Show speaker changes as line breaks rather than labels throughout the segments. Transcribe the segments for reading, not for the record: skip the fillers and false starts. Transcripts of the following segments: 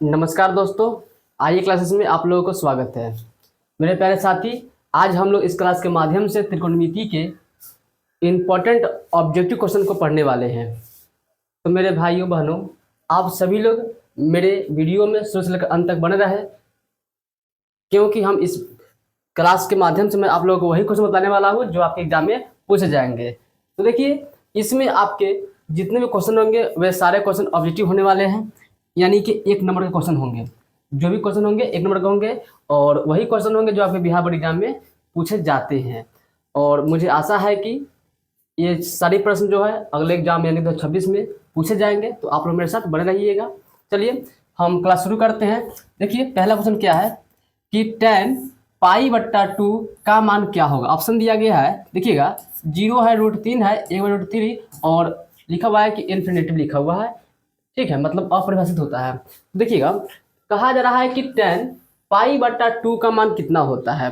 नमस्कार दोस्तों, आइए क्लासेस में आप लोगों को स्वागत है। मेरे प्यारे साथी, आज हम लोग इस क्लास के माध्यम से त्रिकोणमिति के इम्पोर्टेंट ऑब्जेक्टिव क्वेश्चन को पढ़ने वाले हैं। तो मेरे भाइयों बहनों, आप सभी लोग मेरे वीडियो में शुरू से लेकर अंत तक बने रहे, क्योंकि हम इस क्लास के माध्यम से मैं आप लोगों को वही क्वेश्चन बताने वाला हूँ जो आपके एग्जाम में पूछे जाएंगे। तो देखिए, इसमें आपके जितने भी क्वेश्चन होंगे वे सारे क्वेश्चन ऑब्जेक्टिव होने वाले हैं, यानी कि 1 नंबर के क्वेश्चन होंगे। जो भी क्वेश्चन होंगे 1 नंबर के होंगे और वही क्वेश्चन होंगे जो आपके बिहार बोर्ड एग्जाम में पूछे जाते हैं। और मुझे आशा है कि ये सारे प्रश्न जो है अगले एग्जाम यानी 2026 में पूछे जाएंगे। तो आप लोग मेरे साथ बने रहिएगा। चलिए हम क्लास शुरू करते हैं। देखिए, पहला क्वेश्चन क्या है कि tan π/2 का मान क्या होगा। ऑप्शन दिया गया है, देखिएगा 0 है, √3 है, 1/√3 और लिखा हुआ है कि इन्फिनेटिव लिखा हुआ है। ठीक है, मतलब अपरिभाषित होता है। देखिएगा, कहा जा रहा है कि tan π/2 का मान कितना होता है।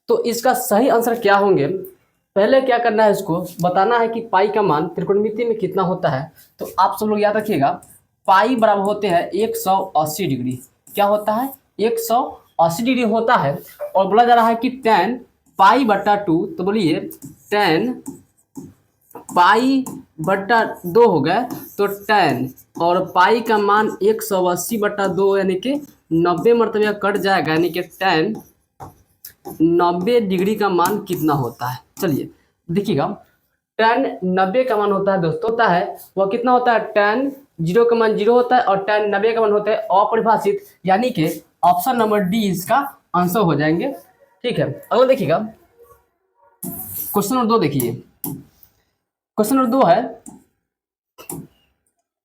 तो इसका सही आंसर क्या होंगे, पहले क्या करना है, इसको बताना है कि पाई का मान त्रिकोणमिति में कितना होता है। तो आप सब लोग याद रखिएगा, पाई बराबर होते हैं 180 डिग्री। क्या होता है? 180 डिग्री होता है। और बोला जा रहा है कि tan π/2, तो बोलिए tan π/2 हो गया। तो tan और पाई का मान 180/2 यानी कि 90 मरतबा कट जाएगा, यानी कि tan 90 डिग्री का मान कितना होता है। चलिए देखिएगा, tan 90 का मान होता है दोस्तों, होता है वह कितना होता है, tan 0 का मान 0 होता है और tan 90 का मान होता है अपरिभाषित, यानी कि ऑप्शन नंबर डी इसका आंसर हो जाएंगे। ठीक है, अगला देखिएगा, क्वेश्चन नंबर 2 देखिए। क्वेश्चन नंबर 2 है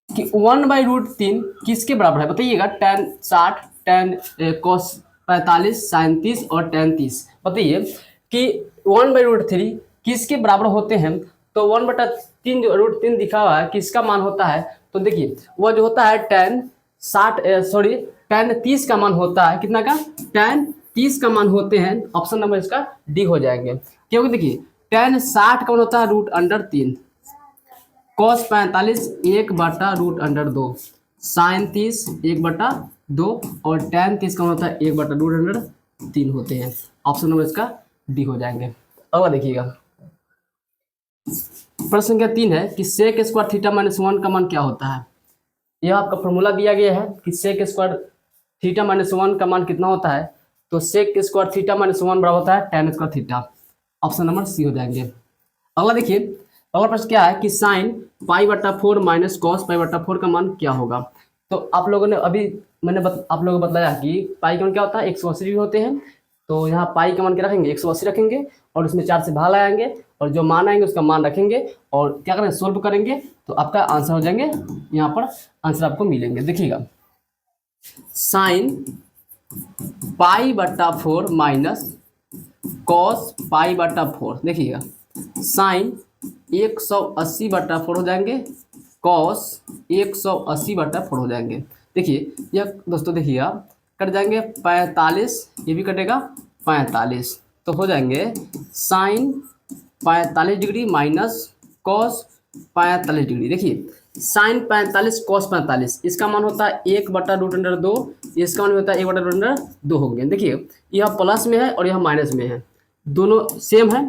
कि 1/√3 किसके बराबर है, बताइएगा। tan 60, tan cos 45, sin 30 और tan 30। बताइए कि 1/√3 किसके बराबर होते हैं। तो 1/3 जो √3 दिखा हुआ है किसका मान होता है। तो देखिए, वह जो होता है tan 30 का मान होता है, कितना का, tan 30 का मान होते हैं। ऑप्शन नंबर इसका डी हो जाएंगे, क्योंकि देखिए tan 60 का मान होता है √3, cos 45 1/√2, sin 30 1/2 और tan 30 का होता है 1/√3 होते हैं। ऑप्शन नंबर इसका डी हो जाएंगे। अगला देखिएगा, प्रश्न संख्या 3 है कि sec स्क्वायर थीटा -1 का मान क्या होता है। यह आपका फॉर्मूला दिया गया है कि sec स्क्वायर थीटा -1 का मान कितना होता है। तो sec स्क्वायर थीटा -1 बराबर होता है tan square theta. Option number C हो जाएंगे। अगला देखिए, अगला प्रश्न क्या है कि sin π/4 माइनस cos π/4 का मान क्या होगा। तो आप लोगों ने अभी आप लोगों को बताया कि पाई का मान क्या होता है, 180 डिग्री होते हैं। तो यहाँ पाई का मान क्या रखेंगे, 180 रखेंगे और उसमें 4 से भाग लगाएंगे और जो मान आएंगे उसका मान रखेंगे और क्या करेंगे, सोल्व करेंगे तो आपका आंसर हो जाएंगे। यहाँ पर आंसर आपको मिलेंगे। देखिएगा, sin π/4 माइनस cos π/4, देखिएगा sin 180/4 हो जाएंगे, cos 180/4 हो जाएंगे। देखिए यह दोस्तों, देखिएगा कट जाएंगे 45, ये भी कटेगा 45, तो हो जाएंगे sin 45 degree minus cos 45 degree. देखिए sin 45 cos 45, इसका मान होता है 1/√2, इसका मान होता है 1/√2 होंगे। देखिए यह प्लस में है और यह माइनस में है, दोनों सेम है,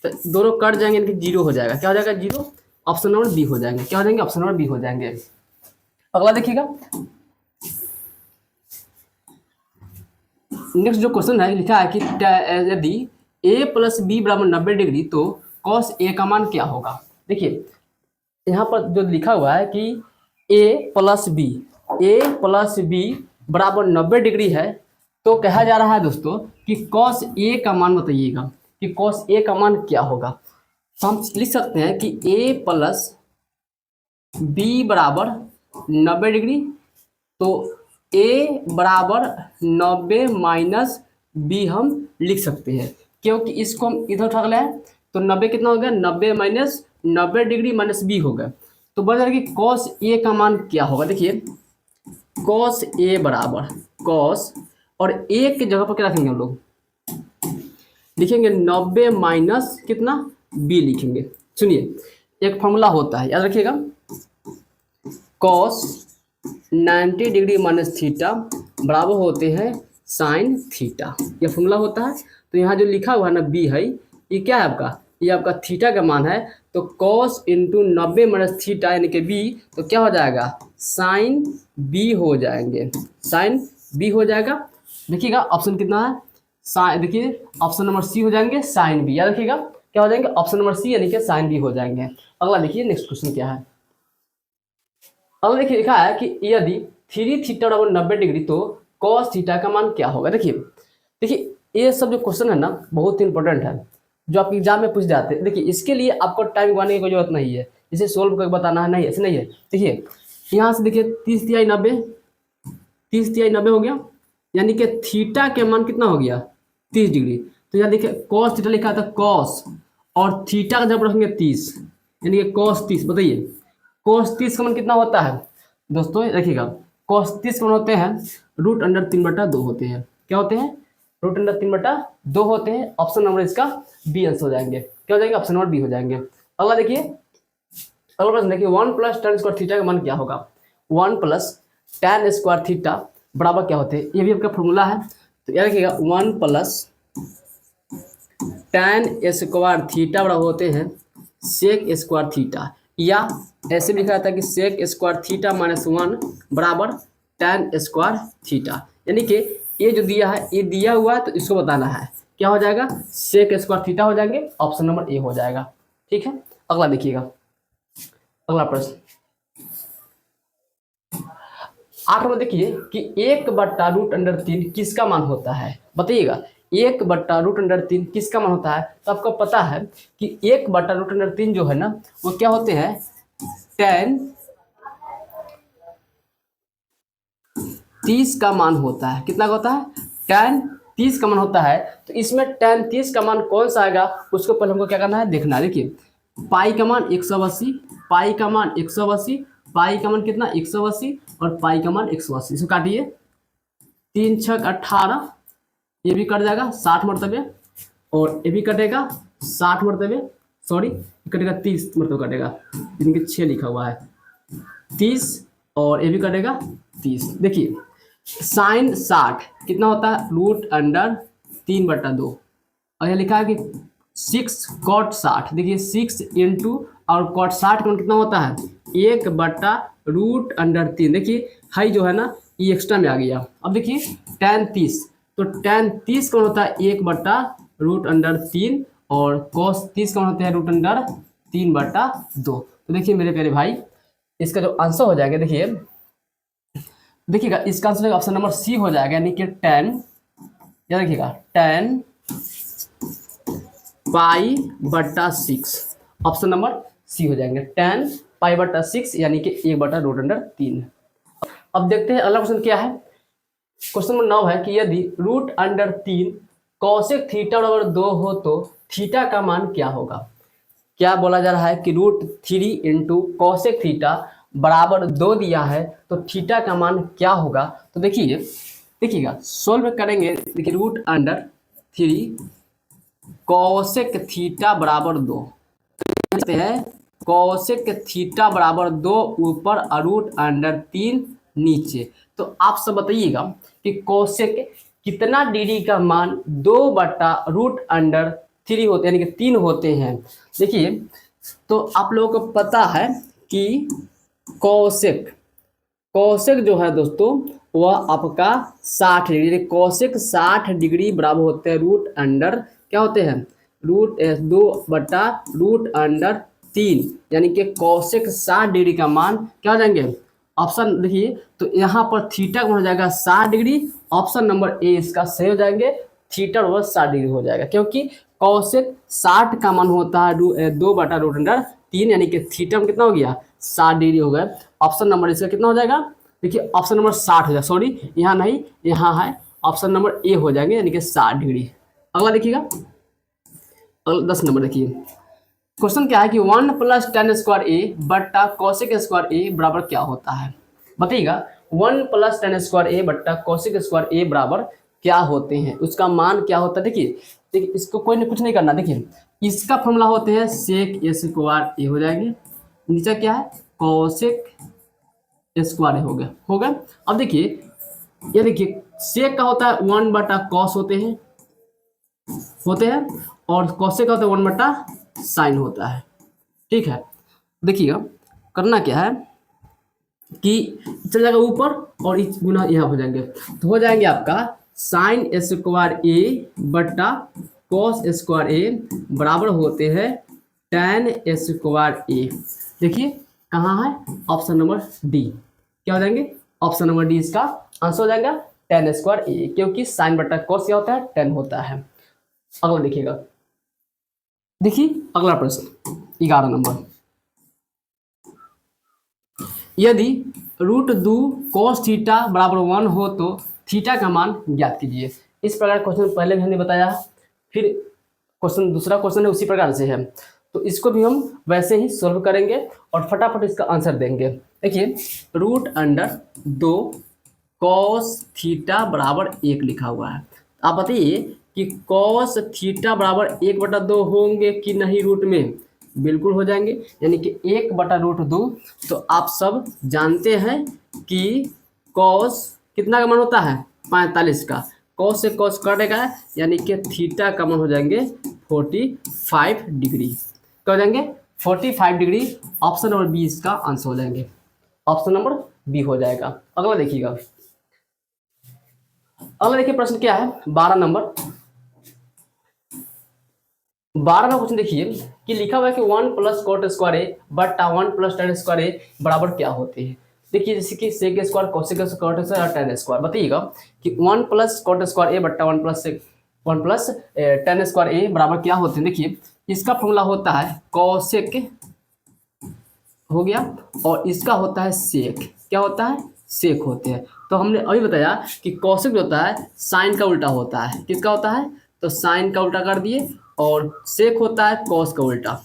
तो दोनों कट जाएंगे, इनकी 0 हो जाएगा। क्या हो जाएगा, 0। ऑप्शन नंबर बी हो जाएंगे। क्या हो जाएंगे, ऑप्शन नंबर बी हो जाएंगे। अगला देखिएगा, नेक्स्ट जो क्वेश्चन है लिखा है कि यदि a + b = 90 डिग्री तो cos a का मान क्या होगा। देखिए यहाँ पर जो लिखा हुआ है कि a + b = 90 डिग्री है, तो कहा जा रहा है दोस्तों कि cos a का मान बताइएगा कि cos a का मान क्या होगा। तो हम लिख सकते हैं कि a + b = 90 डिग्री, तो a = 90 माइनस b हम लिख सकते हैं, क्योंकि इसको हम इधर उठा ले हैं तो 90 कितना हो गया, 90 माइनस 90 डिग्री माइनस b हो गया। तो बता कि cos a का मान क्या होगा। देखिए cos a बराबर cos, और a की जगह पर क्या रखेंगे हम लोग, लिखेंगे 90 माइनस कितना, b लिखेंगे। सुनिए, एक फॉर्मूला होता है, याद रखिएगा, cos 90 डिग्री माइनस थीटा बराबर होते हैं साइन थीटा। ये फॉर्मूला होता है। तो यहाँ जो लिखा हुआ है ना बी है, ये क्या है आपका, ये आपका थीटा का मान है। तो कॉस इंटू 90 माइनस थीटा यानी कि बी, तो क्या हो जाएगा, साइन बी हो जाएंगे, साइन बी हो जाएगा। देखिएगा ऑप्शन कितना है, साइन, देखिए ऑप्शन नंबर सी हो जाएंगे साइन बी। याद रखिएगा क्या हो जाएंगे, ऑप्शन नंबर सी यानी कि साइन बी हो जाएंगे। अगला देखिए नेक्स्ट क्वेश्चन क्या है। अगला देखिए लिखा है कि यदि 3 थीटा बराबर 90 डिग्री तो कॉस थीटा का मान क्या होगा। देखिए देखिए ये सब जो क्वेश्चन है ना बहुत इंपॉर्टेंट है, जो आपके एग्जाम में पूछ जाते हैं। देखिए इसके लिए आपको टाइम गवाने की कोई जरूरत नहीं है, इसे सोल्व करके बताना है, नहीं ऐसे नहीं है। देखिए यहाँ से देखिए 30 तिहाई 90, 30 तिहाई 90 हो गया, यानी कि थीटा के मान कितना हो गया 30 डिग्री। तो यहाँ देखिए कॉस थीटा लिखा था कॉस, और थीटा का जब रखेंगे 30 यानी कि कॉस 30। बताइए कॉस 30 का मान कितना होता है दोस्तों, देखिएगा कॉस 30 का मान होते हैं √3/2 होते हैं। क्या होते हैं, √3/2 होते हैं। ऑप्शन नंबर इसका बी आंसर हो जाएंगे। क्या हो जाएंगे, ऑप्शन नंबर बी हो जाएंगे। अगला देखिए, अगला प्रश्न देखिए 1 + tan स्क्वायर थीटा का मान क्या होगा। 1 + tan स्क्वायर थीटा बराबर क्या होते हैं, ये भी आपका फॉर्मूला है। तो याद रखिएगा 1 + tan स्क्वायर थीटा बराबर होते हैं सेक स्क्वायर थीटा, या ऐसे लिखा जाता है कि सेक स्क्वायर थीटा -1 बराबर tan स्क्वायर थीटा। यानी कि ये जो दिया है, ये दिया हुआ है तो इसको बताना है। क्या हो जाएगा, सेक स्क्वायर थीटा हो जाएंगे, ऑप्शन नंबर ए हो जाएगा। ठीक है, अगला देखिएगा, अगला प्रश्न 8 में देखिए कि 1/√3 किसका मान होता है। बताइएगा 1/√3 किसका मान होता है। तो आपको पता है कि 1/√3 जो है ना वो क्या होते हैं, tan 30 का मान होता है। कितना का होता है, tan 30 का मान होता है। तो इसमें tan 30 का मान कौन सा आएगा, उसको पहले हमको क्या करना है, देखना है। देखिए पाई का मान 180, पाई का मान 180, पाई का मान कितना 180, और पाई का मान 180। इसको काटिए, 3 छक 18, ये भी कट जाएगा 60 मरतबे, और ये भी कटेगा 60 मरतबे, सॉरी कटेगा 30 मरतबे कटेगा, इनके 6 लिखा हुआ है 30, और ये भी कटेगा 30। देखिए साइन 60 कितना होता है, √3/2, और यह लिखा है कि 6 cot 60। देखिए 6 इंटू और cot 60 का कितना होता है 1/√3। देखिए हाई जो है ना ये एक्स्ट्रा में आ गया। अब देखिए tan 30, तो tan 30 कौन होता है 1/√3, और cos 30 कौन होता है √3/2। तो देखिए मेरे प्यारे भाई इसका जो आंसर हो जाएगा, देखिएगा इसका आंसर ऑप्शन नंबर सी हो जाएगा, यानी कि tan, याद रखिएगा tan π/6, ऑप्शन नंबर सी हो जाएंगे, tan π/6 यानी कि 1/√3। अब देखते हैं अगला क्वेश्चन क्या है। क्वेश्चन नंबर 9 है कि यदि √3 कॉसेक थीटा बराबर 2 हो तो थीटा का मान क्या होगा। क्या बोला जा रहा है कि √3 इंटू कॉसेक थीटा बराबर 2 दिया है तो थीटा का मान क्या होगा। तो देखिएगा सोल्व करेंगे। देखिए √3 कॉसेक थीटा बराबर 2 है, कॉसेक थीटा बराबर 2 ऊपर और √3 नीचे। तो आप सब बताइएगा कि कॉसेक कितना डिग्री का मान 2/√3 होते हैं, यानी कि 3 होते हैं। देखिए तो आप लोगों को पता है कि कॉसेक जो है दोस्तों वह आपका 60 डिग्री, कॉसेक 60 डिग्री बराबर होते हैं क्या होते हैं √2/√3, यानी कि कॉसेक 60 डिग्री का मान क्या हो जाएंगे। ऑप्शन देखिए तो यहाँ पर थीटा हो जाएगा 60 डिग्री, ऑप्शन नंबर ए इसका सही हो जाएंगे, थीटा बराबर 60 डिग्री हो जाएगा, क्योंकि कॉसेक 60 का मान होता है 2/√3, यानी कि थीटा में कितना हो गया 60 डिग्री हो गया। ऑप्शन नंबर इसका कितना हो जाएगा, देखिए ऑप्शन नंबर 60 हो जाएगा, सॉरी यहाँ नहीं यहाँ है, ऑप्शन नंबर ए हो जाएंगे, यानी कि 60 डिग्री। अगला देखिएगा 10 नंबर देखिए क्वेश्चन क्या है कि 1 + tan स्क्वायर ए बट्टा कॉसेक स्क्वायर ए बराबर क्या होता है। बताइएगा 1 + tan स्क्वायर ए बट्टा कॉसेक स्क्वायर ए बराबर क्या होते हैं, उसका मान क्या होता है। देखिए इसको कोई कुछ नहीं करना। देखिए इसका फॉर्मूला होते हैं सेक स्क्वायर ए हो जाएगी, नीचे क्या है कॉसेक स्क्वायर ए हो गया। अब देखिए, ये देखिए सेक का होता है 1/cos होते हैं और कॉसेक का होता है 1/sin होता है। ठीक है, देखिएगा करना क्या है कि चल जाएगा ऊपर और इस गुना यहाँ हो जाएंगे, तो हो जाएंगे आपका साइन स्क्वायर ए बट्टा कॉस स्क्वायर ए बराबर होते हैं tan स्क्वायर ए। देखिए कहाँ है, ऑप्शन नंबर डी। क्या हो जाएंगे, ऑप्शन नंबर डी इसका आंसर हो जाएगा tan स्क्वायर ए, क्योंकि साइन बट्टा कॉस क्या होता है, tan होता है। अगला देखिएगा, देखिए अगला प्रश्न 11 नंबर, यदि √2 cos थीटा बराबर 1 हो तो थीटा का मान ज्ञात कीजिए। इस प्रकार क्वेश्चन पहले भी हमने बताया, फिर क्वेश्चन दूसरा क्वेश्चन है उसी प्रकार से है, तो इसको भी हम वैसे ही सॉल्व करेंगे और फटाफट इसका आंसर देंगे। देखिए √2 cos थीटा बराबर 1 लिखा हुआ है। आप बताइए कि cos थीटा बराबर 1/2 होंगे कि नहीं रूट में, बिल्कुल हो जाएंगे, यानी कि 1/√2। तो आप सब जानते हैं कि cos कितना का मान होता है, 45 का, cos से cos कटेगा, यानी कि थीटा का मान हो जाएंगे 45 डिग्री। क्या हो जाएंगे, 45 डिग्री। ऑप्शन नंबर बी इसका आंसर हो जाएंगे, ऑप्शन नंबर बी हो जाएगा। अगला देखिएगा, अगला देखिए प्रश्न क्या है 12 नंबर। 12 क्वेश्चन देखिए कि लिखा हुआ है कि 1 + cot स्क्वायर ए बट्टा 1 + tan स्क्वायर ए बराबर क्या होते हैं। देखिए जैसे कि sec square, cosec square, cot square और tan स्क्वायर। बताइएगा कि 1 + cot स्क्वायर ए बट्टा 1 + tan स्क्वायर ए बराबर क्या होते हैं। देखिए इसका फॉर्मूला होता है कोसेक हो गया और इसका होता है सेक। क्या होता है, सेक होते हैं। तो हमने अभी बताया कि कोसेक जो होता है साइन का उल्टा होता है। किसका होता है, तो साइन का उल्टा कर दिए, और सेक होता है कॉस का उल्टा।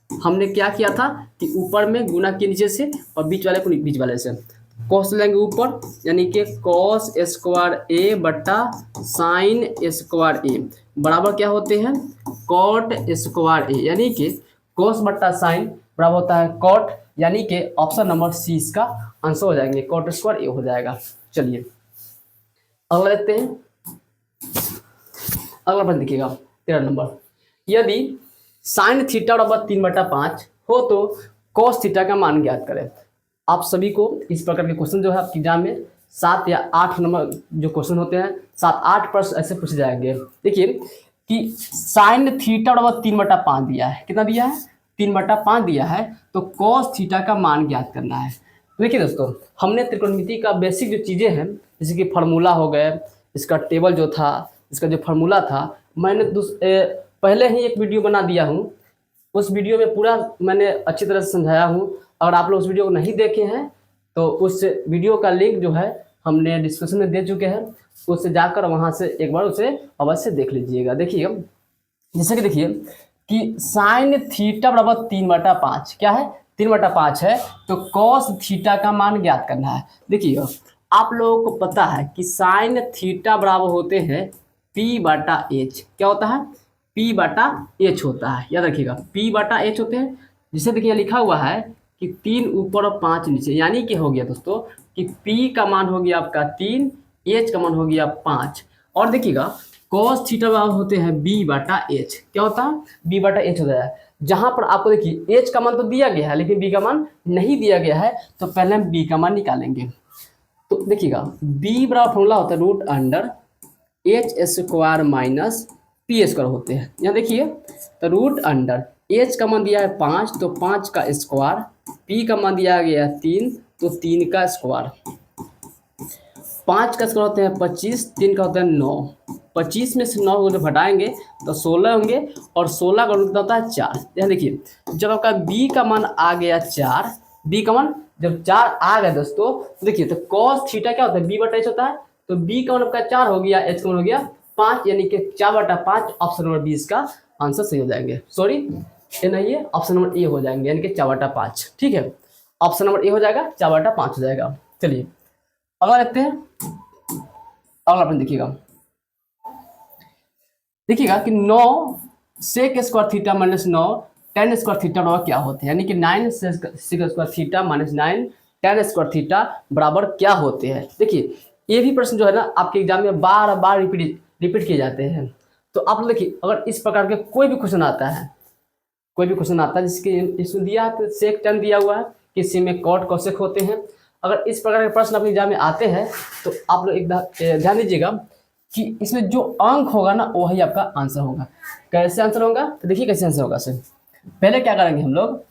हमने क्या किया था कि ऊपर में गुना के नीचे से और बीच वाले को बीच वाले से, कॉस लेंगे ऊपर, यानी कि कॉस स्क्वायर ए बट्टा साइन स्क्वायर ए बराबर क्या होते हैं, कॉट स्क्वायर ए, यानी कि कॉस बट्टा साइन बराबर होता है कॉट, यानी कि ऑप्शन नंबर सी इसका आंसर हो जाएंगे, कॉट स्क्वायर ए हो जाएगा। चलिए अगला देखते हैं, अगला प्रश्न देखिएगा 13 नंबर, यदि साइन थीटा बराबर 3/5 हो तो कॉस थीटा का मान ज्ञात करें। आप सभी को इस प्रकार के क्वेश्चन जो है आपकी एग्जाम में 7 या 8 नंबर जो क्वेश्चन होते हैं 7-8 प्रश्न ऐसे पूछे जाएंगे। देखिए कि साइन थीटा बराबर 3/5 दिया है, कितना दिया है, 3/5 दिया है, तो कॉस थीटा का मान ज्ञात करना है। देखिए दोस्तों, हमने त्रिकोणमिति का बेसिक जो चीज़ें हैं जैसे कि फार्मूला हो गए, इसका टेबल जो था, इसका जो फार्मूला था, मैंने पहले ही एक वीडियो बना दिया हूँ। उस वीडियो में पूरा मैंने अच्छी तरह से समझाया हूँ। अगर आप लोग उस वीडियो को नहीं देखे हैं तो उस वीडियो का लिंक जो है हमने डिस्क्रिप्शन में दे चुके हैं, उससे जाकर वहाँ से एक बार उसे अवश्य देख लीजिएगा। देखिए जैसे कि देखिए कि साइन थीटा बराबर 3/5 क्या है, 3/5 है, तो कॉस थीटा का मान ज्ञात करना है। देखिए आप लोगों को पता है कि साइन थीटा बराबर होते हैं P/H। क्या होता है, P/H होता है, याद रखिएगा P/H होते हैं। जिसे देखिए लिखा हुआ है कि 3 ऊपर और 5 नीचे, यानी कि हो गया दोस्तों कि P का मान हो गया आपका 3, H का मान हो गया 5। और देखिएगा cos थीटा बराबर होते हैं B/H। क्या होता है, B/H होता है। जहां पर आपको देखिए H का मान तो दिया गया है लेकिन B का मान नहीं दिया गया है, तो पहले हम B का मान निकालेंगे। तो देखिएगा B बराबर फॉर्मूला होता है √H² - P² होते हैं। यहाँ देखिए तो √H का मान दिया है 5, तो 5 का स्क्वायर, P का मान दिया गया है 3, तो 3 का स्क्वायर। 5 का स्क्वायर होते हैं 25, 3 का होता है 9। 25 में से 9 को जब हटाएंगे तो 16 होंगे, और 16 का रूट होता है 4। यहाँ देखिए जब आपका B का मान आ गया 4, B का मान जब 4 आ गया दोस्तों, तो देखिए तो cos थीटा क्या होता है, B/H होता है, तो B का मान आपका 4 हो गया, H का मान हो गया 5, यानी कि 4/5। ऑप्शन नंबर 20 का आंसर सही हो जाएंगे। सॉरी ये नहीं है, ऑप्शन नंबर ए हो जाएंगे, यानी कि 4/5। ठीक है, ऑप्शन नंबर ए हो जाएगा, 4/5 हो जाएगा। चलिए अगला देखते हैं, अगला प्रश्न देखिएगा। देखिएगा कि 9 sec square theta -9 tan square theta बराबर क्या होते हैं, यानी कि 9 sec square theta -9 tan square theta बराबर क्या होते हैं। देखिए ये भी प्रश्न जो है ना आपके एग्जाम में बार बार रिपीट किए जाते हैं। तो आप देखिए अगर इस प्रकार के कोई भी क्वेश्चन आता है, कोई भी क्वेश्चन आता है जिसके इसमें दिया है तो सेक tan दिया हुआ है, किसी में कॉट कोसेक होते हैं, अगर इस प्रकार के प्रश्न अपने एग्जाम में आते हैं तो आप लोग एकदम ध्यान दीजिएगा कि इसमें जो अंक होगा ना वही आपका आंसर होगा। कैसे आंसर होगा तो देखिए कैसे आंसर होगा सर। पहले क्या करेंगे हम लोग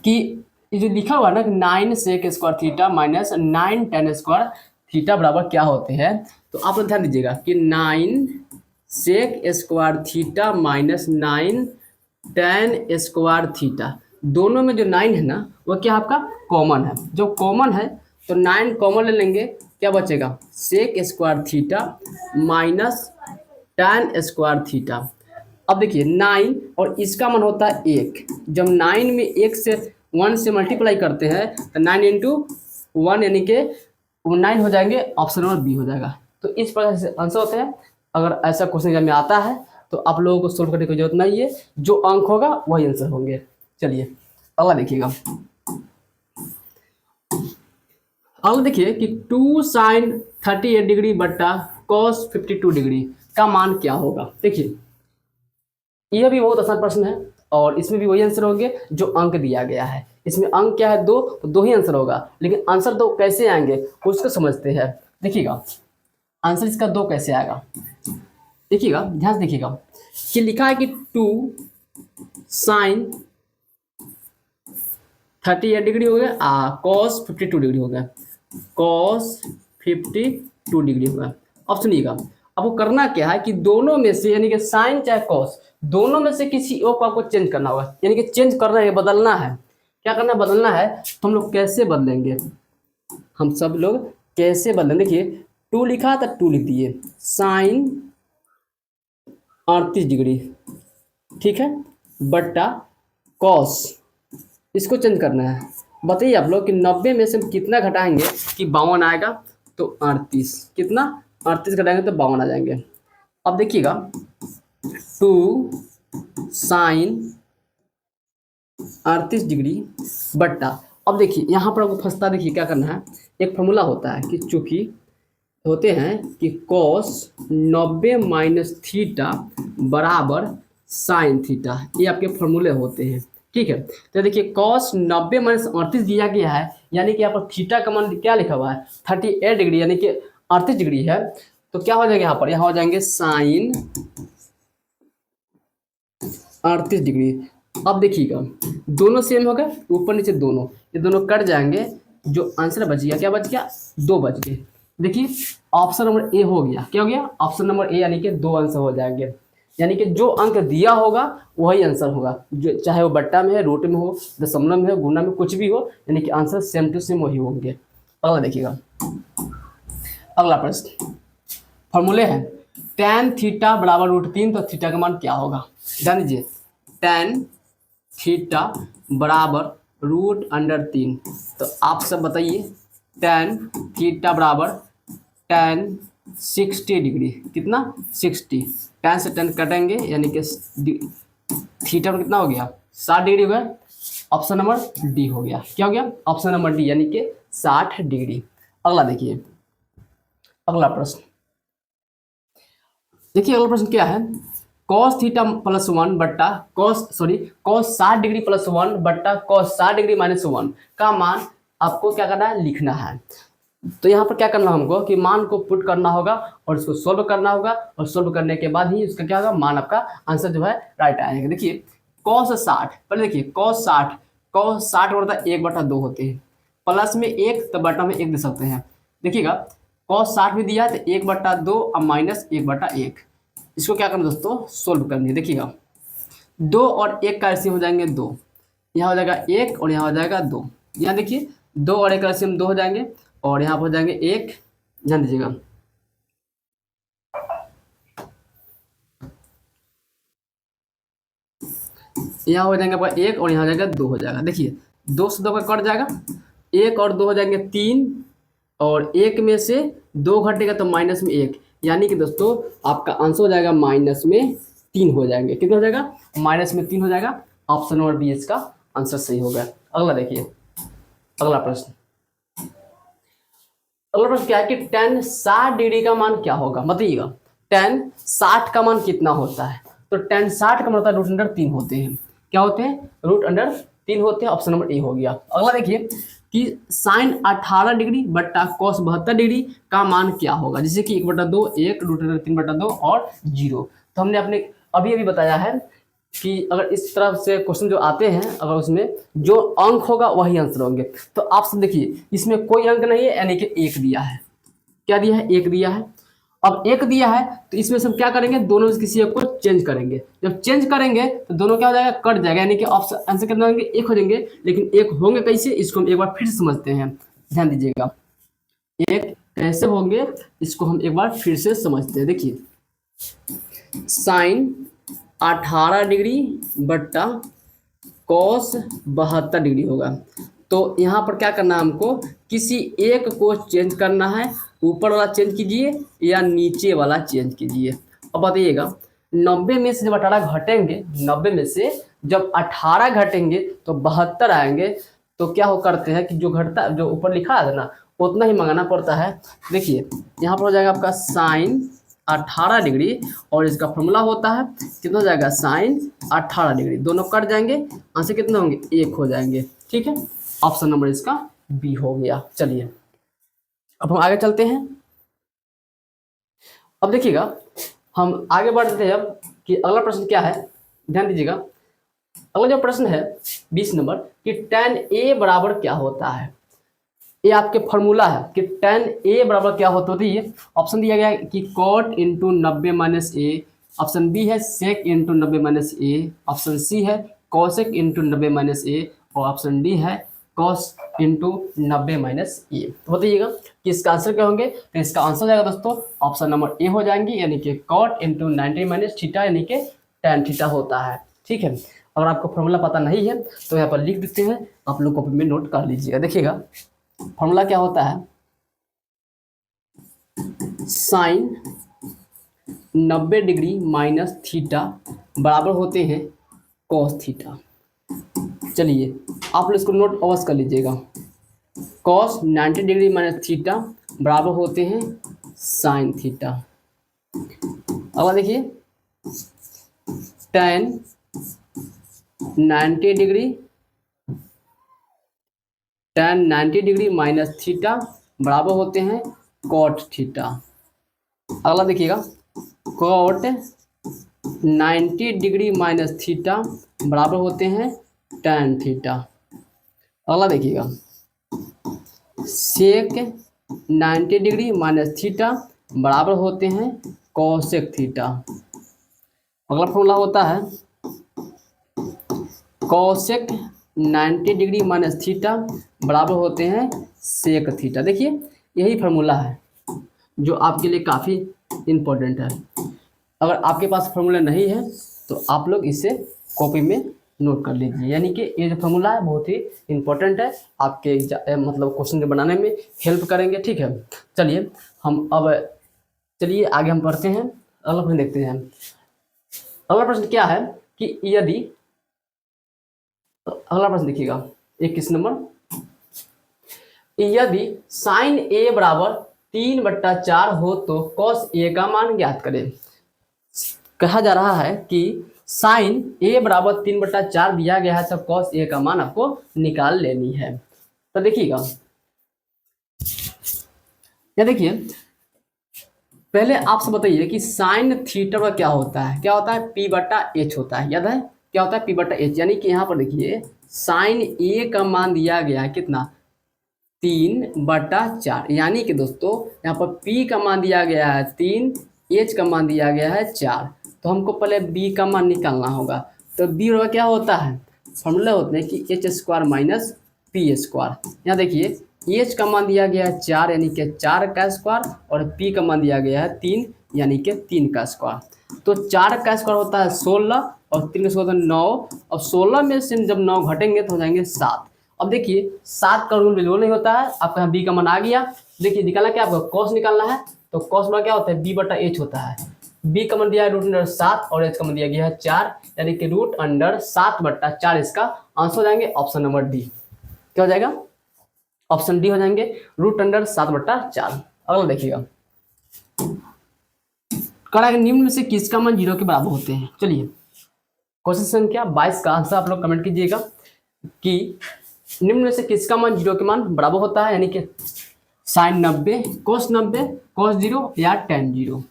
कि ये जो लिखा हुआ है ना 9 sec square theta minus 9 tan square theta बराबर क्या होते हैं, तो आप लोग ध्यान दीजिएगा कि 9 sec square theta minus 9 tan square theta, दोनों में जो 9 है ना वो क्या आपका कॉमन है, जो कॉमन है तो 9 कॉमन ले लेंगे, क्या बचेगा sec square theta minus tan square theta. अब देखिए 9 और इसका मान होता है 1, जब 9 में 1 से 1 से मल्टीप्लाई करते हैं तो 9 इंटू 1 यानी कि 9 हो जाएंगे, ऑप्शन नंबर बी हो जाएगा। तो इस प्रकार से आंसर होते हैं। अगर ऐसा क्वेश्चन एग्जाम में आता है तो आप लोगों को सोल्व करने की जरूरत नहीं है, जो अंक होगा वही आंसर होंगे। चलिए अगला देखिएगा। अगला देखिए कि 2 sin 38 डिग्री बट्टा cos 52 डिग्री का मान क्या होगा। देखिए यह भी बहुत आसान प्रश्न है और इसमें भी वही आंसर होंगे जो अंक दिया गया है। इसमें अंक क्या है 2, तो 2 ही आंसर होगा, लेकिन आंसर 2 कैसे आएंगे उसको समझते हैं। देखिएगा आंसर इसका 2 कैसे आएगा, देखिएगा ध्यान से देखिएगा कि लिखा है कि 2 sin 38 डिग्री हो गया cos 52 डिग्री हो गया, cos 52 डिग्री होगा। अब सुनिएगा आपको करना क्या है कि दोनों में से यानी कि साइन चाहे कॉस दोनों में से किसी एक को आपको चेंज करना होगा, यानी कि चेंज करना है, बदलना है। क्या करना है, बदलना है। तो हम लोग कैसे बदलेंगे, हम सब लोग कैसे बदलेंगे। देखिए 2 लिखा था 2 लिख दिए, साइन 38 डिग्री ठीक है बट्टा कॉस, इसको चेंज करना है। बताइए आप लोग कि 90 में से हम कितना घटाएंगे कि 52 आएगा, तो 38, कितना 38 घटाएंगे तो 52 आ जाएंगे। अब देखिएगा 2 साइन 38 डिग्री बट्टा, अब देखिए यहाँ पर आपको फंसता, देखिए क्या करना है, एक फॉर्मूला होता है कि चूंकि होते हैं कि कॉस 90 माइनस थीटा बराबर साइन थीटा, ये आपके फॉर्मूले होते हैं ठीक है। तो देखिए cos 90 माइनस 38 दिया गया है, यानी कि यहाँ पर थीटा का मान क्या लिखा हुआ है 38 डिग्री यानी कि 38 डिग्री है, तो क्या हो जाएगा यहाँ पर, यहाँ हो जाएंगे साइन 38 डिग्री। अब देखिएगा दोनों सेम हो गए, ऊपर नीचे दोनों, ये दोनों कट जाएंगे, जो आंसर बच गया क्या बच गया 2 बच गए। देखिए ऑप्शन नंबर ए हो गया, क्या हो गया ऑप्शन नंबर ए, यानी कि 2 आंसर हो जाएंगे। यानी कि जो अंक दिया होगा वही आंसर होगा, जो चाहे वो बट्टा में है, रूट में हो, दशमलव में हो, गुना में, कुछ भी हो, यानी कि आंसर सेम टू सेम वही होंगे। अगला देखिएगा, अगला प्रश्न फॉर्मूले हैं tan थीटा बराबर √3, तो थीटा का मान क्या होगा। ध्यान दीजिए tan थीटा बराबर √3, तो आप सब बताइए tan थीटा बराबर tan 60 डिग्री, कितना 60, tan से tan कटेंगे यानी कि थीटा में कितना हो गया 60 डिग्री हो गया, ऑप्शन नंबर डी हो गया। क्या हो गया ऑप्शन नंबर डी यानी कि 60 डिग्री। अगला देखिए, अगला प्रश्न देखिए, अगला प्रश्न क्या है, cos थीटा प्लस 1 बट्टा cos 60 डिग्री प्लस 1 बट्टा cos 60 डिग्री माइनस 1 का मान आपको क्या करना है, लिखना है। तो यहाँ पर क्या करना हमको कि मान को पुट करना होगा और इसको सोल्व करना होगा, और सोल्व करने के बाद ही उसका क्या होगा, मान आपका आंसर जो है राइट आएगा। देखिए cos 60, पहले देखिए cos 60 बटा 1/2 होते हैं, प्लस में 1 तो बटा में 1 दे सकते हैं। देखिएगा cos 60 भी दिया है तो 1/2 और माइनस 1/1, इसको क्या करना दोस्तों सोल्व करनी है। देखिएगा 2 और 1 का एलसीएम हो जाएंगे 2, यहाँ हो जाएगा 1 और यहाँ हो जाएगा 2, यहाँ देखिए 2 और 1 का एलसीएम 2 हो जाएंगे और यहाँ पर हो जाएंगे 1, ध्यान दीजिएगा यहाँ हो जाएंगे आपका 1 और यहाँ हो जाएगा 2 हो जाएगा। देखिए 2 से 2 का कट जाएगा, 1 और 2 हो जाएंगे 3, और 1 में से 2 घटेगा तो माइनस में 1, यानी कि दोस्तों आपका आंसर हो जाएगा माइनस में 3 हो जाएंगे। कितना हो जाएगा माइनस में 3 हो जाएगा, ऑप्शन नंबर बी इसका आंसर सही होगा। अगला देखिए, अगला प्रश्न, अगला प्रश्न क्या है कि tan 60 डिग्री का मान क्या होगा, बताइएगा। tan 60 का मान कितना होता है? तो tan 60 का मान होता है √3 होते हैं। क्या होते हैं? √3 होते हैं। ऑप्शन नंबर ए हो गया। अगला देखिए कि sin 18 डिग्री बट्टा cos 72 डिग्री का मान क्या होगा, जैसे कि 1/2, 1 √3/2 और 0। तो हमने अपने अभी अभी बताया है कि अगर इस तरफ से क्वेश्चन जो आते हैं, अगर उसमें जो अंक होगा वही आंसर होंगे। तो आप सब देखिए, इसमें कोई अंक नहीं है, यानी कि 1 दिया है। क्या दिया है? 1 दिया है। अब 1 दिया है तो इसमें से हम क्या करेंगे, दोनों में से किसी एक को चेंज करेंगे। जब चेंज करेंगे तो दोनों क्या हो जाएगा, कट जाएगा, यानी कि ऑप्शन आंसर कितना होंगे, 1 हो जाएंगे। लेकिन 1 होंगे कैसे, इसको हम एक बार फिर से समझते हैं, ध्यान दीजिएगा। 1 कैसे होंगे इसको हम एक बार फिर से समझते हैं। देखिए साइन 18 डिग्री बट्टा cos 72 डिग्री होगा। तो यहाँ पर क्या करना है, हमको किसी एक को चेंज करना है। ऊपर वाला चेंज कीजिए या नीचे वाला चेंज कीजिए। अब बताइएगा 90 में से जब 18 घटेंगे, 90 में से जब 18 घटेंगे तो 72 आएंगे। तो क्या हो करते हैं कि जो घटता, जो ऊपर लिखा है ना, उतना ही मंगाना पड़ता है। देखिए यहाँ पर हो जाएगा आपका साइन 18 डिग्री और इसका फॉर्मूला होता है कितना हो जाएगा, साइन 18 डिग्री। दोनों कट जाएंगे, आंसर कितने होंगे, 1 हो जाएंगे। ठीक है, ऑप्शन नंबर इसका बी हो गया। चलिए अब हम आगे चलते हैं। अब देखिएगा हम आगे बढ़ते हैं अब कि अगला प्रश्न क्या है, ध्यान दीजिएगा। अगला जो प्रश्न है 20 नंबर कि tan a बराबर क्या होता है। ये आपके फॉर्मूला है कि tan a बराबर क्या होता है। ये ऑप्शन दिया गया है कि cot इंटू 90 माइनस ए, ऑप्शन बी है sec इंटू 90 माइनस ए, ऑप्शन सी है cosec इंटू 90 माइनस ए और ऑप्शन डी है cos इंटू 90 माइनस ए। तो बताइएगा कि इसका आंसर क्या होंगे। तो इसका आंसर हो जाएगा दोस्तों ऑप्शन नंबर ए हो जाएंगे, यानी कि cot इंटू 90 माइनस थीटा, यानी कि tan थीटा होता है। ठीक है, अगर आपको फॉर्मूला पता नहीं है तो यहाँ पर लिख देते हैं, आप लोग कॉपी में नोट कर लीजिएगा। देखिएगा फॉर्मूला क्या होता है, साइन 90 डिग्री माइनस थीटा बराबर होते हैं कॉस थीटा। चलिए आप लोग इसको नोट अवश्य कर लीजिएगा। कॉस 90 डिग्री माइनस थीटा बराबर होते हैं साइन थीटा। अब देखिए tan 90 degree, tan 90 degree minus theta बराबर होते हैं कॉट थीटा। अगला देखिएगा कॉट 90 डिग्री माइनस थीटा बराबर होते हैं tan थीटा। अगला देखिएगा सेक 90 डिग्री माइनस थीटा बराबर होते हैं कोसेक थीटा। अगला फॉर्मूला होता है कोसेक 90 डिग्री माइनस थीटा बराबर होते हैं सेक थीटा। देखिए यही फार्मूला है जो आपके लिए काफ़ी इम्पोर्टेंट है। अगर आपके पास फार्मूला नहीं है तो आप लोग इसे कॉपी में नोट कर लीजिए, यानी कि ये जो फार्मूला है बहुत ही इम्पोर्टेंट है, आपके मतलब क्वेश्चन के बनाने में हेल्प करेंगे। ठीक है, चलिए हम अब चलिए आगे हम पढ़ते हैं, अगला प्रश्न देखते हैं। अगला प्रश्न क्या है कि यदि, अगला प्रश्न देखिएगा 21 नंबर, यदि साइन ए बराबर 3/4 हो तो कॉस ए का मान ज्ञात करें। कहा जा रहा है कि साइन ए बराबर 3/4 दिया गया है, तो कॉस ए का मान आपको निकाल लेनी है। तो देखिएगा या देखिए पहले आपसे बताइए कि साइन थीटा का क्या होता है। क्या होता है, P/H होता है, याद है क्या होता है, P/H। यानी कि यहाँ पर देखिए साइन ए का मान दिया गया है कितना, 3/4, यानी कि दोस्तों यहाँ पर P का मान दिया गया है 3, H का मान दिया गया है 4। तो हमको पहले B का मान निकालना होगा। तो B बराबर क्या होता है, फॉर्मूला होते हैं कि H² माइनस P²। यहाँ देखिए H का मान दिया गया है 4, यानी कि 4 का स्क्वायर, और P का मान दिया गया है 3, यानी कि 3 का स्क्वायर। तो 4 का स्क्वायर होता है 16 और 3 का स्क्वायर होता है 9। अब 16 में से जब 9 घटेंगे तो हो जाएंगे 7। अब देखिए 7 का रूल बिल्कुल नहीं होता है, आपका यहाँ B का मान आ गया। देखिए निकालना क्या, आपको कॉस निकालना है। तो कॉस में क्या होता है, B/H होता है। B का मान दिया है √7 और H का मान दिया गया है 4, यानी कि √7/4 इसका आंसर हो जाएंगे ऑप्शन नंबर डी। क्या हो जाएगा, ऑप्शन डी हो जाएंगे √7/4। अगला देखिएगा, कड़ा निम्न में से किसका मान 0 के बराबर होते हैं। चलिए क्वेश्चन संख्या 22 का आंसर आप लोग कमेंट कीजिएगा कि निम्न में से किसका मान 0 के मान बराबर होता है, यानी कि sin 90, cos 90, cos 0 या tan 0।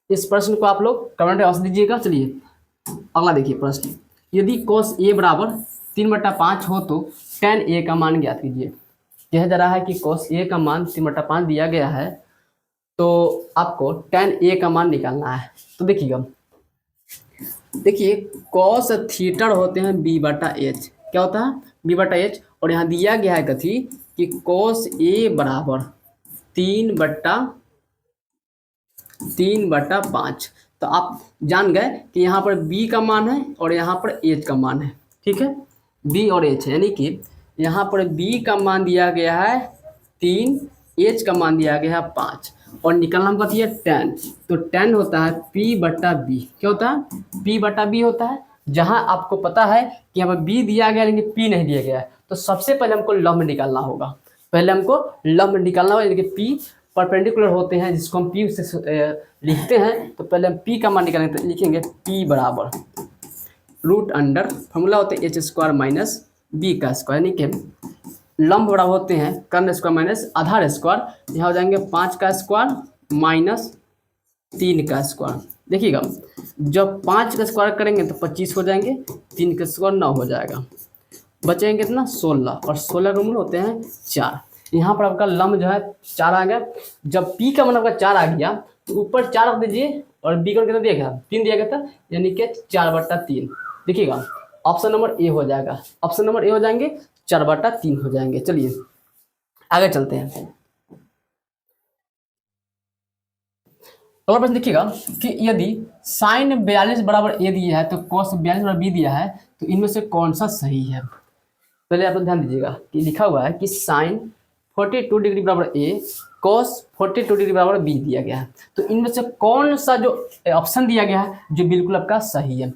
इस प्रश्न को आप लोग कमेंट में आंसर दीजिएगा। चलिए अगला देखिए प्रश्न, यदि cos a बराबर 3/5 हो तो tan a का मान ज्ञात कीजिए। कहा जा रहा है कि cos a का मान 3/5 दिया गया है, तो आपको tan a का मान निकालना है। तो देखिएगा, देखिए cos थीटा होते हैं b/h, क्या होता है b/h, और यहाँ दिया गया है कथी कि cos a बराबर 3/5। तो आप जान गए कि यहाँ पर b का मान है और यहाँ पर h का मान है, ठीक है, b और h है, यानी कि यहाँ पर b का मान दिया गया है 3, h का मान दिया गया है 5, और निकलना हमको है tan। तो tan होता है p/b, क्या होता है p/b होता है। जहाँ आपको पता है कि यहाँ पर b दिया गया लेकिन p नहीं दिया गया है, तो सबसे पहले हमको लंब निकालना होगा। पहले हमको लंब निकालना होगा, यानी कि p परपेंडिकुलर होते हैं जिसको हम p से लिखते हैं। तो पहले हम p का मान निकालेंगे, तो लिखेंगे p बराबर फॉर्मूला होते हैं h² - b का स्क्वायर, यानी कि लंब बराबर होते हैं कर्ण स्क्वायर माइनस आधार स्क्वायर। यहाँ हो जाएंगे 5 का स्क्वायर माइनस 3 का स्क्वायर। देखिएगा, जब 5 का स्क्वायर करेंगे तो 25 हो जाएंगे, 3 का स्क्वायर 9 हो जाएगा, बचेंगे कितना 16, और 16 का मूल होते हैं 4। यहाँ पर आपका लंब जो है 4 आ गया। जब p का मान आपका 4 आ गया तो ऊपर 4 रख दीजिए, और b का कितना दिया गया 3 दिया गया था, यानी कि 4/3। देखिएगा ऑप्शन नंबर ए हो जाएगा, ऑप्शन नंबर ए हो जाएंगे 4/3 हो जाएंगे। चलिए आगे चलते हैं। अगला प्रश्न देखिएगा कि यदि sin 42 बराबर a दिया है तो cos 42 बराबर b दिया है, तो इनमें से कौन सा सही है। पहले आप लोग ध्यान दीजिएगा कि लिखा हुआ है कि sin 42 डिग्री बराबर a, cos 42 डिग्री बराबर b दिया गया है, तो इनमें से कौन सा जो ऑप्शन दिया गया है जो बिल्कुल आपका सही है।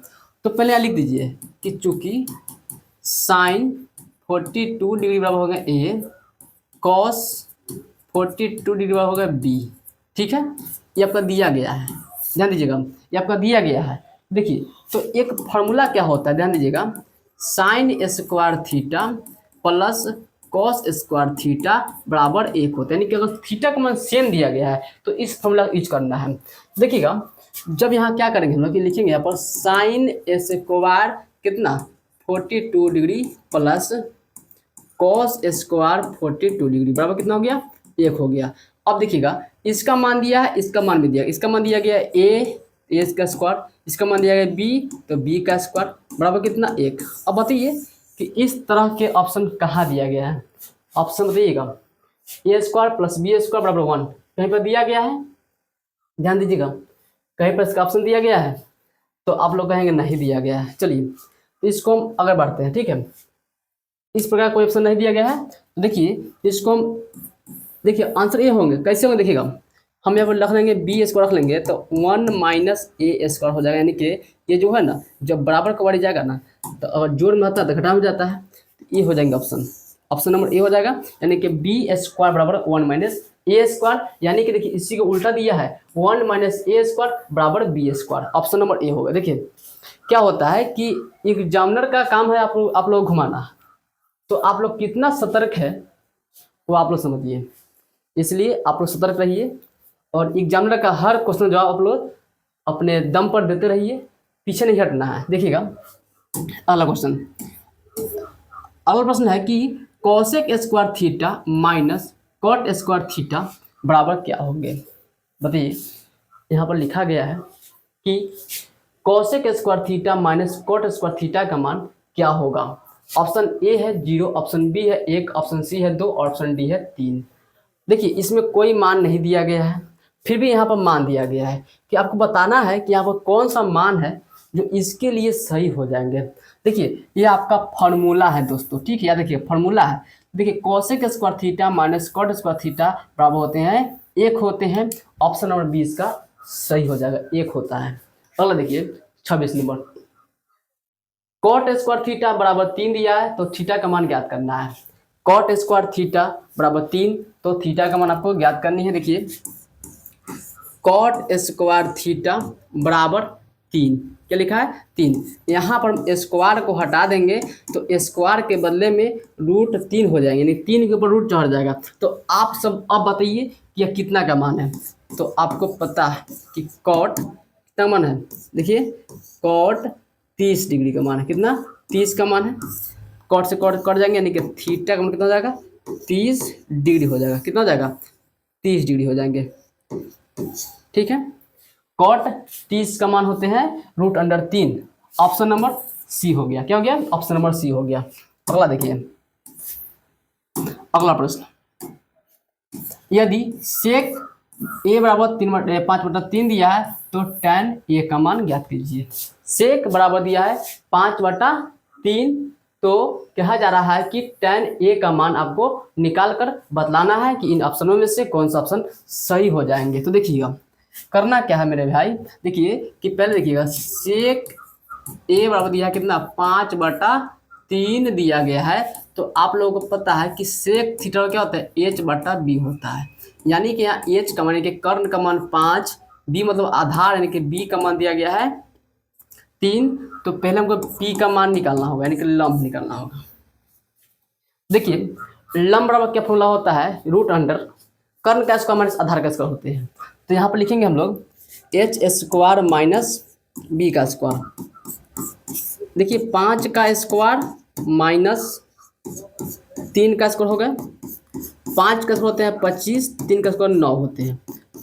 तो पहले यहाँ लिख दीजिए कि चूंकि sin 42 डिग्री बराबर होगा a, cos 42 डिग्री बराबर होगा b, ठीक है, ये आपका दिया गया है। ध्यान दीजिएगा, ये आपका दिया गया है। देखिए तो एक फार्मूला क्या होता है, ध्यान दीजिएगा, sin square theta plus cos square theta बराबर 1 होता है, यानी कि अगर थीटा का मान सेम दिया गया है तो इस फार्मूला यूज करना है। देखिएगा जब यहाँ क्या करेंगे हम लोग कि लिखेंगे यहाँ पर sin स्क्वायर कितना 42 degree plus cos square 42 degree बराबर कितना हो गया 1 हो गया। अब देखिएगा इसका मान दिया है, इसका मान भी दिया, इसका मान दिया गया a का स्क्वायर, इसका मान दिया गया b, तो b का स्क्वायर बराबर कितना 1। अब बताइए कि इस तरह के ऑप्शन कहाँ दिया गया है, ऑप्शन बताइएगा a² + b² बराबर 1 कहीं पर दिया गया है। ध्यान दीजिएगा कहीं पर इसका ऑप्शन दिया गया है, तो आप लोग कहेंगे नहीं दिया गया है। चलिए तो इसको हम आगे बढ़ते हैं, ठीक है, इस प्रकार कोई ऑप्शन नहीं दिया गया है। तो देखिए इसको हम देखिए आंसर ये होंगे, कैसे होंगे देखिएगा, हम यहाँ पर रख लेंगे b² रख लेंगे तो 1 - a² हो जाएगा, यानी कि ये जो है ना जब बराबर का बढ़ जाएगा ना तो अगर जोड़ में होता है तो घटा हो जाता है, तो ये हो जाएंगे ऑप्शन, ऑप्शन नंबर ए हो जाएगा, यानी कि b² बराबर 1 - a², यानी कि देखिए इसी को उल्टा दिया है 1 - a² बराबर b², ऑप्शन नंबर ए होगा। देखिए क्या होता है कि एग्जामिनर का काम है आप लोग घुमाना, तो आप लोग कितना सतर्क है वो आप लोग समझिए, इसलिए आप लोग सतर्क रहिए और एग्जामिनर का हर क्वेश्चन जवाब आप लोग अपने दम पर देते रहिए, पीछे नहीं हटना है। देखिएगा अगला क्वेश्चन, अगला प्रश्न है कि cosec square theta minus cot square theta बराबर क्या होंगे। बताइए यहाँ पर लिखा गया है कि cosec square theta minus cot square theta का मान क्या होगा। ऑप्शन ए है 0, ऑप्शन बी है 1, ऑप्शन सी है 2 और ऑप्शन डी है 3। देखिए इसमें कोई मान नहीं दिया गया है, फिर भी यहाँ पर मान दिया गया है कि आपको बताना है कि यहाँ पर कौन सा मान है जो इसके लिए सही हो जाएंगे। देखिए ये आपका फार्मूला है दोस्तों, ठीक है, याद रखिए फार्मूला है। देखिए cosec square theta minus cot square theta बराबर होते हैं 1 होते हैं, ऑप्शन नंबर 20 का सही हो जाएगा 1 होता है। अगला देखिए 26 नंबर, cot स्क्वायर थीटा बराबर 3 दिया है तो थीटा का मान ज्ञात करना है। कॉट स्क्वायर थीटा बराबर 3, तो थीटा का मान आपको ज्ञात करनी है। देखिए कॉट स्क्वायर थीटा बराबर 3, क्या लिखा है 3। यहाँ पर हम स्क्वायर को हटा देंगे तो स्क्वायर के बदले में √3 हो जाएंगे, यानी 3 के ऊपर रूट चढ़ जाएगा। तो आप सब अब बताइए कि यह कितना का मान है। तो आपको पता है कि कॉट कितना मान है, देखिए कॉट 30 डिग्री का मान है। कितना 30 का मान है। कॉट से कॉट कट जाएंगे, यानी कि थीटा का मान कितना हो जाएगा 30 डिग्री हो जाएगा। कितना हो जाएगा 30 डिग्री हो जाएंगे। ठीक है, कॉट 30 का मान होते हैं √3। ऑप्शन नंबर सी हो गया। क्या हो गया, ऑप्शन नंबर सी हो गया। अगला देखिए, अगला प्रश्न, यदि सेक ए बराबर 5/3 दिया है तो tan ए का मान ज्ञात कीजिए। सेक बराबर दिया है 5/3, तो कहा जा रहा है कि tan ए का मान आपको निकाल कर बतलाना है कि इन ऑप्शनों में से कौन सा ऑप्शन सही हो जाएंगे। तो देखिएगा करना क्या है मेरे भाई, देखिए कि पहले देखिएगा सेक ए बराबर दिया है कितना 5/3 दिया गया है। तो आप लोगों को पता है कि सेक थीटा क्या होता है h/b होता है, यानी कि यहाँ h का मान यानी कि कर्ण का मान 5, b मतलब आधार यानी कि b का मान दिया गया है 3। तो पहले हमको p का मान निकालना होगा, यानी कि लंब निकालना होगा। देखिए लंब बराबर क्या फॉर्मूला होता है √, कर्ण का स्क्वायर माइनस आधार का स्क्वायर होते हैं। तो यहाँ पर लिखेंगे हम लोग h² माइनस b का स्क्वायर। देखिए 5 का स्क्वायर माइनस 3 का स्क्वायर हो गया। 5 का स्क्वायर होते हैं 25, 3 का स्क्वायर 9 होते हैं।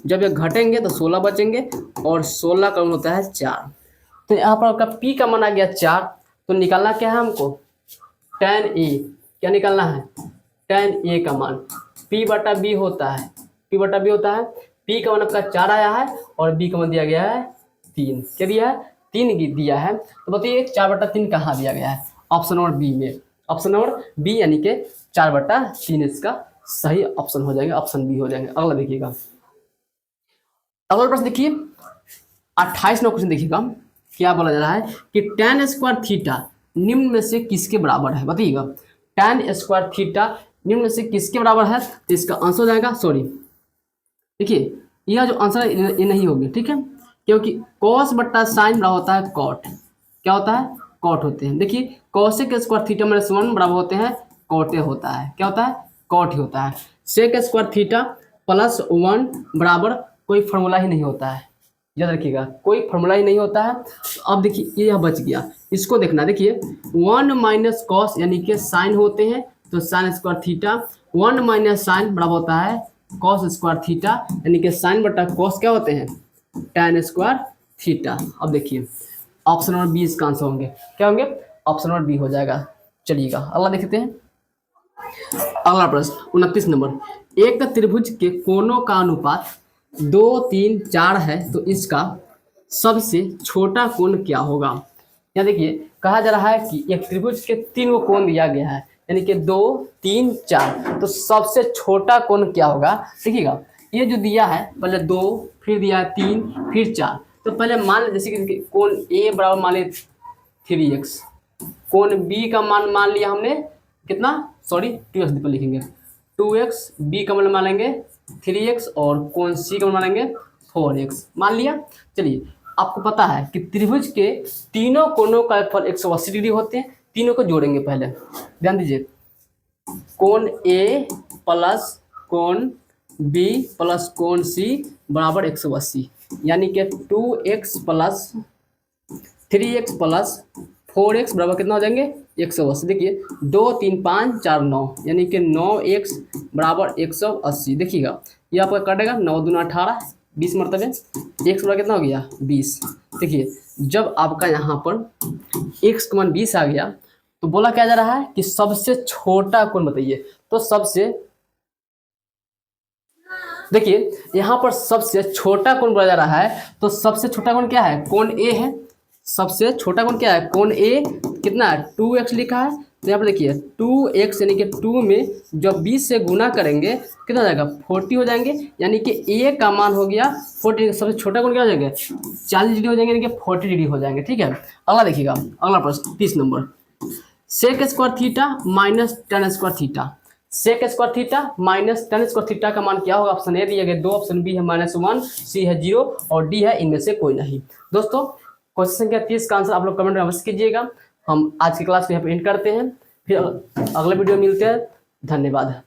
जब ये घटेंगे तो 16 बचेंगे और 16 का होता है 4। तो यहाँ पर आपका p का मान आ गया 4। तो निकालना क्या है हमको tan ए, क्या निकालना है tan ए का मान p/b होता है, p/b होता है। p का मान आपका 4 आया है और b का मान दिया गया है 3। क्या दिया है 3 दिया है। तो बताइए 4/3 कहाँ दिया गया है, ऑप्शन नंबर बी में। ऑप्शन नंबर बी यानी कि 4/3 इसका सही ऑप्शन हो जाएगा, ऑप्शन बी हो जाएंगे। अगला देखिएगा, अगला प्रश्न देखिए 28वां क्वेश्चन देखिएगा क्या बोला जा रहा है कि tan स्क्वायर थीटा निम्न में से किसके बराबर है। बताइएगा tan स्क्वायर थीटा निम्न में से किसके बराबर है। तो इसका आंसर हो जाएगा, सॉरी देखिए यह जो आंसर है ये नहीं होगी, ठीक है, क्योंकि cos बट्टा साइन बराबर होता है कॉट। क्या होता है कॉट होते हैं। देखिए cosec स्क्वायर थीटा -1 बराबर होते हैं कॉटे होता है। क्या होता है कॉट ही होता है। sec स्क्वायर थीटा +1 बराबर कोई फॉर्मूला ही नहीं होता है, याद रखिएगा कोई फॉर्मूला ही नहीं होता है। तो अब देखिए यह बच गया, इसको देखना। देखिए 1 - cos यानी कि साइन होते हैं, तो साइन स्क्वायर थीटा 1 - साइन बराबर होता है cos स्क्वायर थीटा, यानी कि साइन बटा cos क्या होते हैं tan स्क्वायर थीटा। अब देखिए ऑप्शन नंबर बी इसका आंसर होंगे। क्या होंगे ऑप्शन नंबर बी हो जाएगा। चलिएगा अगला देखते हैं। अगला प्रश्न 29 नंबर, एक त्रिभुज के कोणों का अनुपात 2, 3, 4 है तो इसका सबसे छोटा कोण क्या होगा। यहाँ देखिए कहा जा रहा है कि एक त्रिभुज के 3 कोण दिया गया है, यानी कि 2, 3, 4, तो सबसे छोटा कोण क्या होगा। देखिएगा ये जो दिया है पहले 2, फिर दिया है 3, फिर 4। तो पहले मान जैसे कि कोण ए बराबर मान लिया 3x, कोण बी का मान लिया हमने कितना, सॉरी 2x पर लिखेंगे 2x, बी का मान लेंगे 3x और कोण सी का मान लेंगे 4x मान लिया। चलिए आपको पता है कि त्रिभुज के तीनों कोणों का फल 180 डिग्री होते हैं। तीनों को जोड़ेंगे, पहले ध्यान दीजिए कोण ए प्लस कोण बी प्लस कोण सी बराबर 180, यानी कि 2x plus 3x plus 4x बराबर कितना हो जाएंगे 180। देखिए 2, 3, 5, 4, 9 यानी कि 9x बराबर 180। देखिएगा ये आपका कटेगा 9 दूना 18, 20 मरतबे x बराबर कितना हो गया 20। देखिए जब आपका यहाँ पर x का मान 20 आ गया तो बोला क्या जा रहा है कि सबसे छोटा कोण बताइए। तो सबसे देखिए यहाँ पर सबसे छोटा कोण बोला जा रहा है, तो सबसे छोटा कोण क्या है कोण ए है। सबसे छोटा कोण क्या है कोण ए, कितना है 2x लिखा है। तो यहाँ पर देखिए 2x यानी कि 2 में जब 20 से गुना करेंगे कितना हो जाएगा 40 हो जाएंगे, यानी कि a का मान हो गया 40। सबसे छोटा कोण क्या हो जाएगा 40 डिग्री हो जाएंगे, यानी कि 40 डिग्री हो जाएंगे। ठीक है अगला देखिएगा, अगला प्रश्न 30 number, sec square theta minus tan square theta sec square theta minus tan square theta का मान क्या होगा? ऑप्शन ए दिया गया 2, ऑप्शन बी है -1, सी है 0 और डी है इनमें से कोई नहीं। दोस्तों क्वेश्चन संख्या 30 का आंसर आप लोग कमेंट में अवश्य कीजिएगा। हम आज की क्लास को यहाँ पे एंड करते हैं, फिर अगले वीडियो में मिलते हैं। धन्यवाद।